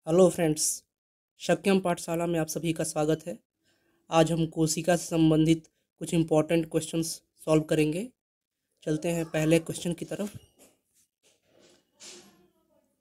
Hello friends, शक्यम पाठशाला में आप सभी का स्वागत है। आज हम कोशिका से संबंधित कुछ इम्पोर्टेंट क्वेश्चंस सॉल्व करेंगे। चलते हैं पहले क्वेश्चन की तरफ।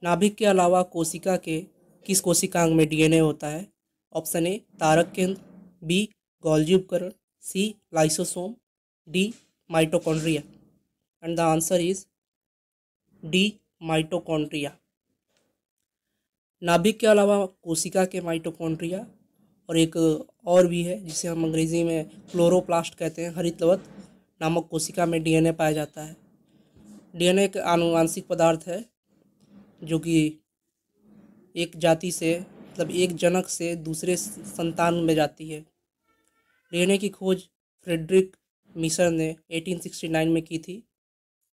नाभिक के अलावा कोशिका के किस कोशिकांग में डीएनए होता है? ऑप्शन ए तारक केंद्र, बी गोल्जी उपकरण, C lysosome, D mitochondria. And the answer is D mitochondria. नाभिक के अलावा कोशिका के माइटोकॉन्ड्रिया और एक और भी है जिसे हम अंग्रेजी में क्लोरोप्लास्ट कहते हैं, हरितलवत नामक कोशिका में डीएनए पाया जाता है। डीएनए एक आनुवांशिक पदार्थ है जो कि एक जाति से मतलब एक जनक से दूसरे संतान में जाती है। डीएनए की खोज फ्रेडरिक मिशर ने 1869 में की थी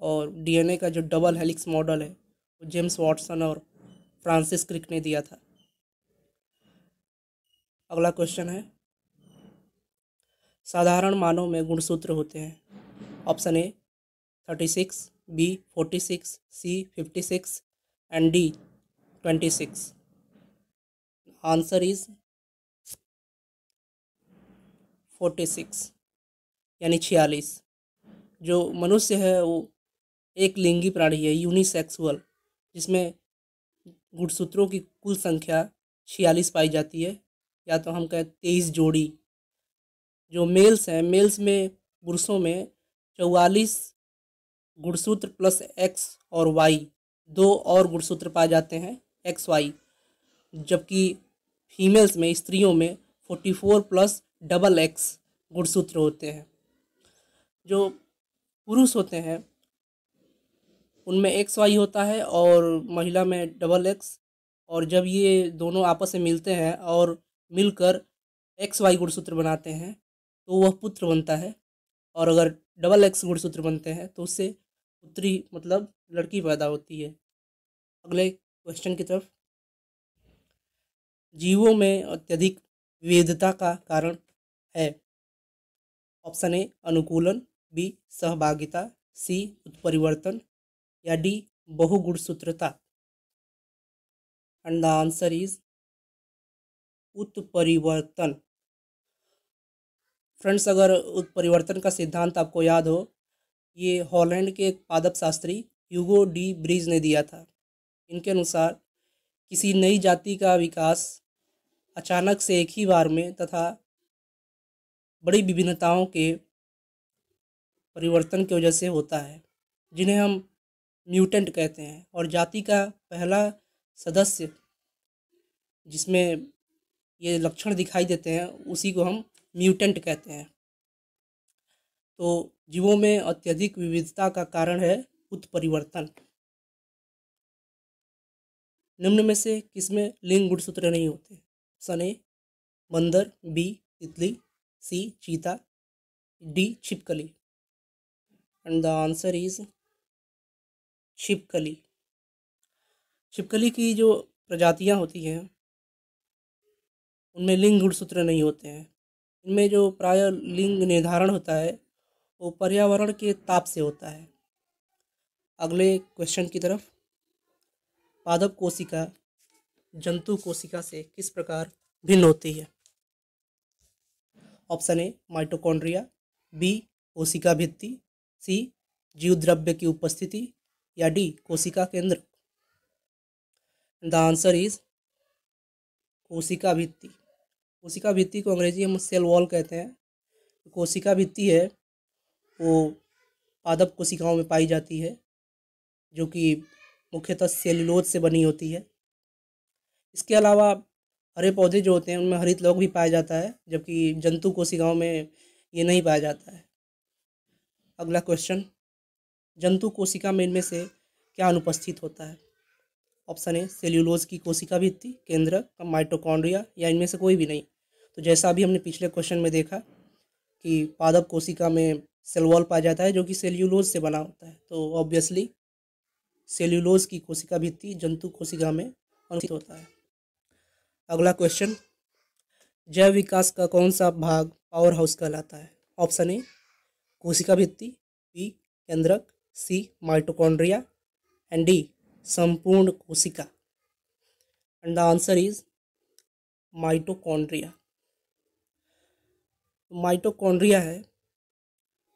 और डीएनए का जो डबल हेलिक्स मॉडल है वो जेम्स वाटसन और फ्रांसिस क्रिक ने दिया था। अगला क्वेश्चन है, साधारण मानव में गुणसूत्र होते हैं। Option A 36, B 46, C 56 and D 26। Answer is 46 यानी 46। जो मनुष्य है वो एक लिंगी प्राणी है, यूनिसेक्सुअल, जिसमें गुणसूत्रों की कुल संख्या 46 पाई जाती है, या तो हम कहें 23 जोड़ी। जो मेल्स हैं, मेल्स में पुरुषों में 44 गुणसूत्र प्लस एक्स और वाई, दो और गुणसूत्र पाए जाते हैं एक्स वाई, जबकि फीमेल्स में, स्त्रियों में 44 प्लस डबल एक्स गुणसूत्र होते हैं। जो पुरुष होते हैं उनमें एक्स वाई होता है और महिला में डबल एक्स, और जब ये दोनों आपस में मिलते हैं और मिलकर एक्स वाई गुणसूत्र बनाते हैं तो वह पुत्र बनता है, और अगर डबल एक्स गुणसूत्र बनते हैं तो उससे पुत्री मतलब लड़की पैदा होती है। अगले क्वेश्चन की तरफ। जीवों में अत्यधिक विविधता का कारण है। ऑप्शन ए अनुकूलन, बी सहभागिता, सी उत्परिवर्तन या डी बहुगुणसूत्रता। एंड द आंसर इज उत्परिवर्तन। फ्रेंड्स, अगर उत्परिवर्तन का सिद्धांत आपको याद हो, ये हॉलैंड के एक पादप शास्त्री ह्यूगो डी ब्रीज ने दिया था। इनके अनुसार किसी नई जाति का विकास अचानक से एक ही बार में तथा बड़ी विभिन्नताओं के परिवर्तन की वजह से होता है, जिन्हें हम म्यूटेंट कहते हैं। और जाति का पहला सदस्य जिसमें ये लक्षण दिखाई देते हैं उसी को हम म्यूटेंट कहते हैं। तो जीवों में अत्यधिक विविधता का कारण है उत्परिवर्तन। निम्न में से किसमें लिंग गुणसूत्र नहीं होते? ऑप्शन ए बंदर, बी तितली, सी चीता, डी छिपकली। एंड द आंसर इज छिपकली। छिपकली की जो प्रजातियां होती हैं उनमें लिंग गुणसूत्र नहीं होते हैं। इनमें जो प्राय लिंग निर्धारण होता है वो पर्यावरण के ताप से होता है। अगले क्वेश्चन की तरफ। पादप कोशिका जंतु कोशिका से किस प्रकार भिन्न होती है? ऑप्शन ए माइटोकॉन्ड्रिया, बी कोशिका भित्ति, सी जीवद्रव्य की उपस्थिति या डी कोशिका केंद्र। द आंसर इज कोशिका भित्ति। कोशिका भित्ति को अंग्रेजी में सेल वॉल कहते हैं। कोशिका भित्ति है वो पादप कोशिकाओं में पाई जाती है, जो कि मुख्यतः सेल्यूलोज से बनी होती है। इसके अलावा हरे पौधे जो होते हैं उनमें हरित लौह भी पाया जाता है, जबकि जंतु कोशिकाओं में ये नहीं पाया जाता है। अगला क्वेश्चन, जंतु कोशिका में इनमें से क्या अनुपस्थित होता है? ऑप्शन ए सेल्यूलोज की कोशिका भित्ति, केंद्रक, माइटोकॉन्ड्रिया या इनमें से कोई भी नहीं। तो जैसा अभी हमने पिछले क्वेश्चन में देखा कि पादप कोशिका में सेल वॉल पाया जाता है जो कि सेल्यूलोज से बना होता है, तो ऑब्वियसली सेल्यूलोज की कोशिका भित्ति जंतु कोशिका में अनुपस्थित होता है। अगला क्वेश्चन, जैव विकास का कौन सा भाग पावर हाउस कहलाता है? ऑप्शन ए कोशिका भित्ति, बी केंद्रक, सी माइटोकॉन्ड्रिया एंड डी संपूर्ण कोशिका। And the answer is mitochondria. Mitochondria है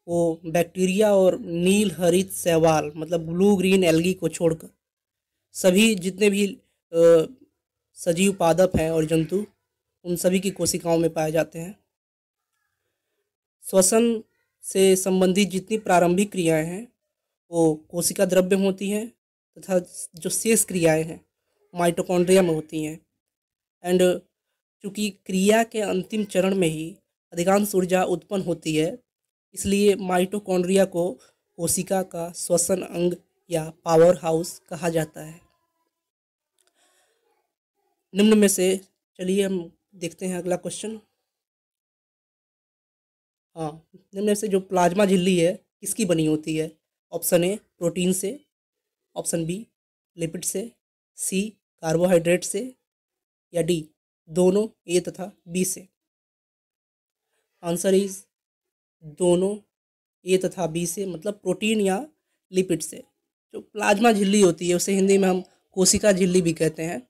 वो बैक्टीरिया और नील हरित शैवाल मतलब ब्लू ग्रीन एल्गी को छोड़कर सभी जितने भी सजीव पादप हैं और जंतु उन सभी की कोशिकाओं में पाए जाते हैं। श्वसन से संबंधित जितनी प्रारंभिक क्रियाएं हैं वो कोशिका द्रव्य में होती हैं तथा जो शेष क्रियाएं हैं माइटोकॉन्ड्रिया में होती हैं। एंड चूँकि क्रिया के अंतिम चरण में ही अधिकांश ऊर्जा उत्पन्न होती है इसलिए माइटोकॉन्ड्रिया को कोशिका का श्वसन अंग या पावर हाउस कहा जाता है। निम्न में से चलिए हम देखते हैं अगला क्वेश्चन। हाँ, निम्न में से जो प्लाज्मा झिल्ली है किसकी बनी होती है? ऑप्शन ए प्रोटीन से, ऑप्शन बी लिपिड से, सी कार्बोहाइड्रेट से या डी दोनों ए तथा बी से। आंसर इज दोनों ए तथा बी से मतलब प्रोटीन या लिपिड से। जो प्लाज्मा झिल्ली होती है उसे हिंदी में हम कोशिका झिल्ली भी कहते हैं।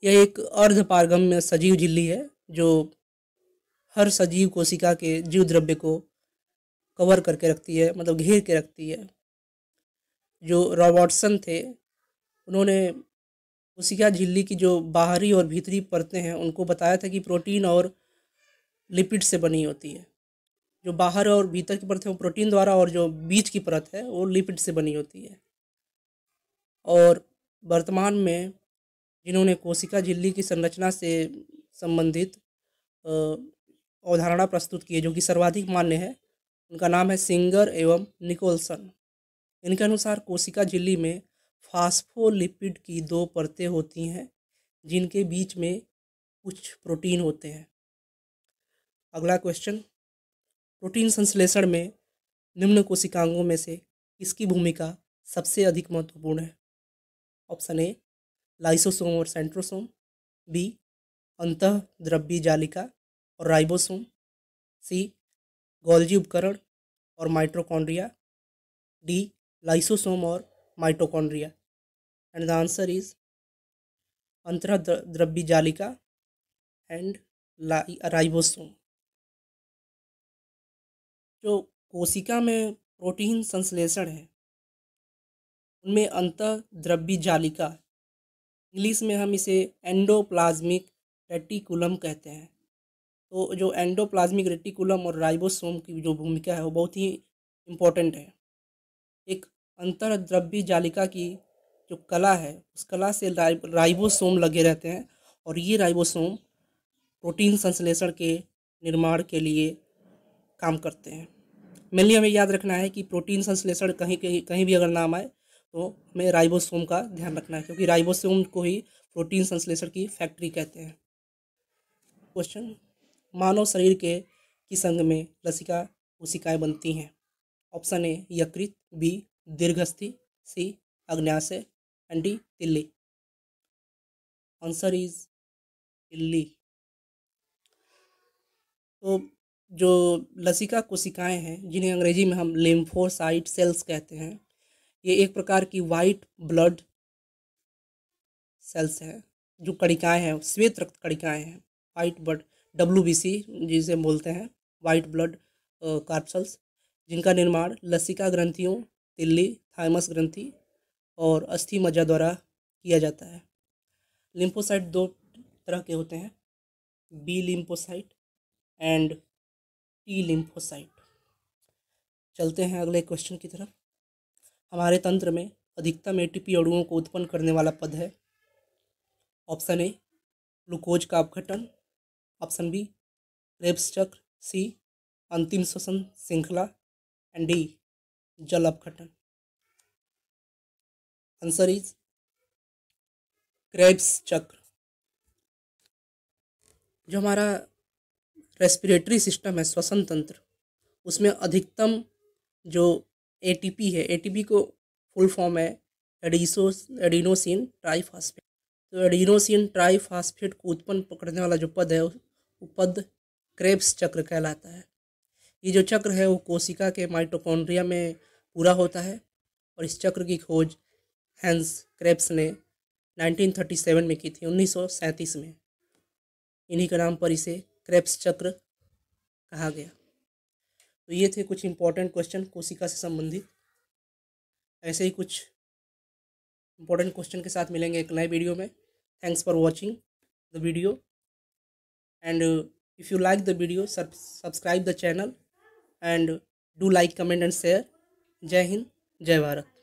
यह एक अर्धपारगम्य सजीव झिल्ली है जो हर सजीव कोशिका के जीव द्रव्य को कवर करके रखती है मतलब घेर के रखती है। जो रॉबर्टसन थे उन्होंने कोशिका झिल्ली की जो बाहरी और भीतरी परतें हैं उनको बताया था कि प्रोटीन और लिपिड से बनी होती है। जो बाहर और भीतर की परत है वो प्रोटीन द्वारा और जो बीच की परत है वो लिपिड से बनी होती है। और वर्तमान में जिन्होंने कोशिका झिल्ली की संरचना से संबंधित अवधारणा प्रस्तुत की है जो कि सर्वाधिक मान्य है उनका नाम है सिंगर एवं निकोलसन। इनके अनुसार कोशिका झिल्ली में फास्फोलिपिड की 2 परतें होती हैं जिनके बीच में कुछ प्रोटीन होते हैं। अगला क्वेश्चन, प्रोटीन संश्लेषण में निम्न कोशिकांगों में से किसकी भूमिका सबसे अधिक महत्वपूर्ण है? ऑप्शन ए लाइसोसोम और सेंट्रोसोम, बी अंतःद्रव्यी जालिका और राइबोसोम, सी गोल्जी उपकरण और माइटोकॉन्ड्रिया, डी लाइसोसोम और mitochondria. And the answer is अंतःद्रव्यी जालिका एंड राइबोसोम। जो कोशिका में प्रोटीन संश्लेषण है उनमें अंतःद्रव्यी जालिका, इंग्लिश में हम इसे एंडोप्लाज्मिक रेटिकुलम कहते हैं। तो जो एंडोप्लाज्मिक रेटिकुलम और राइबोसोम की जो भूमिका है वो बहुत ही इम्पोर्टेंट है। एक अंतःद्रव्यी जालिका की जो कला है उस कला से राइबोसोम लगे रहते हैं और ये राइबोसोम प्रोटीन संश्लेषण के निर्माण के लिए काम करते हैं। मेनली हमें याद रखना है कि प्रोटीन संश्लेषण कहीं भी अगर नाम आए तो हमें राइबोसोम का ध्यान रखना है क्योंकि राइबोसोम को ही प्रोटीन संश्लेषण की फैक्ट्री कहते हैं। क्वेश्चन, मानव शरीर के किस अंग में लसिका कोशिकाएं बनती हैं? ऑप्शन ए यकृत, बी दीर्घस्थि, सी अग्न्याशय एंड डी तिल्ली। आंसर इज तिल्ली। तो जो लसिका कोशिकाएं हैं जिन्हें अंग्रेजी में हम लिम्फोसाइट सेल्स कहते हैं, ये एक प्रकार की वाइट ब्लड सेल्स हैं जो कणिकाएं हैं, श्वेत रक्त कणिकाएं हैं, वाइट ब्लड WBC जिसे बोलते हैं, वाइट ब्लड कार्पल्स, जिनका निर्माण लसिका ग्रंथियों, तिल्ली, थाइमस ग्रंथि और अस्थि मज्जा द्वारा किया जाता है। लिम्फोसाइट 2 तरह के होते हैं, B lymphocyte and T lymphocyte. चलते हैं अगले क्वेश्चन की तरफ। हमारे तंत्र में अधिकतम ATP अणुओं को उत्पन्न करने वाला पद है। ऑप्शन ए ग्लूकोज का अपघटन, ऑप्शन बी क्रेब्स चक्र, सी अंतिम श्वसन श्रृंखला एंड डी जल अपघटन। आंसर इज क्रेब्स चक्र। जो हमारा रेस्पिरेटरी सिस्टम है, श्वसन तंत्र, उसमें अधिकतम जो ATP है, ATP को फुल फॉर्म है एडिनोसिन ट्राइफॉस्फेट। तो एडिनोसिन ट्राइफॉस्फेट को उत्पन्न करने वाला जो पद है वो पद क्रेब्स चक्र कहलाता है। ये जो चक्र है वो कोशिका के माइटोकॉन्ड्रिया में पूरा होता है और इस चक्र की खोज हैंस क्रेब्स ने 1937 में की थी, 1937 में। इन्हीं के नाम पर इसे क्रेब्स चक्र कहा गया। तो ये थे कुछ इंपॉर्टेंट क्वेश्चन कोशिका से संबंधित। ऐसे ही कुछ इंपॉर्टेंट क्वेश्चन के साथ मिलेंगे एक नए वीडियो में। Thanks for watching the video and if you like the video subscribe the channel and do like, comment and share. जय हिंद, जय भारत।